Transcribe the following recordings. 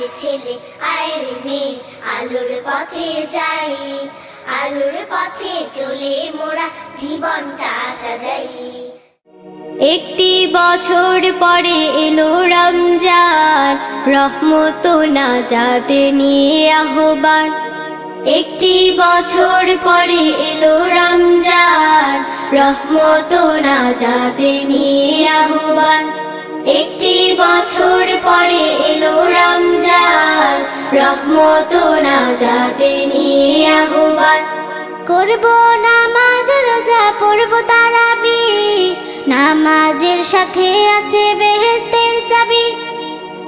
রে ছেলে আয় রে মেয়ে, আলোর পথে যাই, আলোর পথে চলে মোরা জীবনটা সাজাই। একটি বছর পরে এলো রমজান, রহমত নাজাতে নিয়ে আহ্বান। একটি বছর পরে এলো রমজান, রহমত নাজাতে নিয়ে আহ্বান। একটি বছর পরে এলো রমজান, রহমত নাজাতে নিয়ে আহ্বান। করব নামাজ রোজা পড়ব তারাবিহ, নামাজের সাথে আছে বেহেশতের চাবি।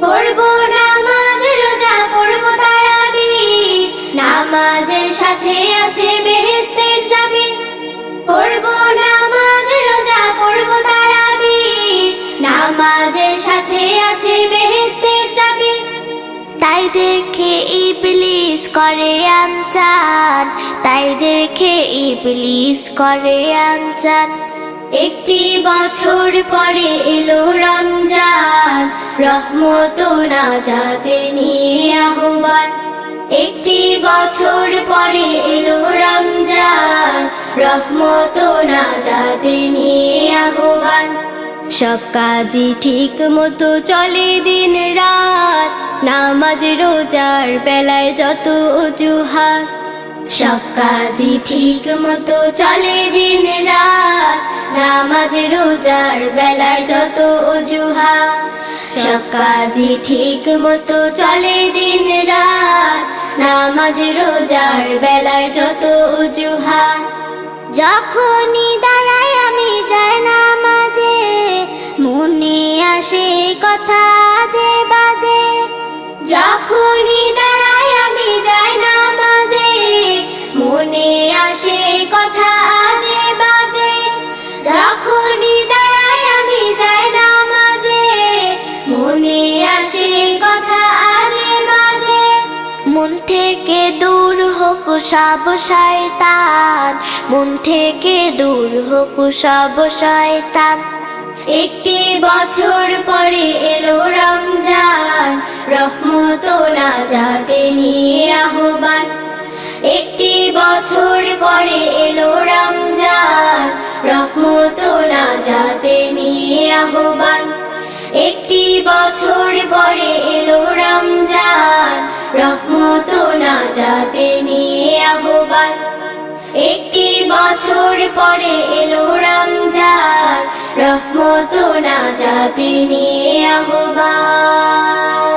করব নামাজ রোজা পড়ব তারাবিহ, নামাজের সাথে আছে বেহেশতের চাবি। করব নামাজ রোজা পড়ব তারাবিহ, নামাজের সাথে আছে বেহেশতের চাবি। তাই দেখে ইবলিস করে আমচান, তাই দেখে ইবলিস করে আমচান। একটি বছর পরে এলো রমজান, রহমত নাজাতে নিয়ে আহ্বান। একটি বছর পরে এলো রমজান, রহমত নাজাতে নিয়ে আহ্বান। সব কাজই ঠিক মতো চলে দিন রাত, নামাজ রোজার বেলায় যত অজুহাত। সব কাজই ঠিক মতো চলে দিন রাত, নামাজ রোজার বেলায় যত অজুহাত। সব কাজই ঠিক মতো চলে দিন রাত, নামাজ রোজার বেলায় যত অজুহাত। যখনই দাঁড়াই আমি যাই নামাজে, মনে আসে কথা যে বাজে। যখনই দাঁড়াই আমি যাই নামাজে, মনে আসে কথা যে বাজে। যখনই দাঁড়াই আমি যাই নামাজে, মনে আসে কথা যে বাজে। মন থেকে দূর হোক সব শয়তান, মন থেকে দূর হোক সব শয়তান। একটি বছর পরে এলো রমজান, রহমত নাজাতে নিয়ে আহ্বান। একটি বছর পরে এলো রমজান, রহমত নাজাতে নিয়ে আহ্বান। একটি বছর পরে এলো রমজান, রহমত নাজাতে নিয়ে আহ্বান। একটি বছর পরে এলো রমজান, রহমত নাজাতে নিয়ে আহ্বান।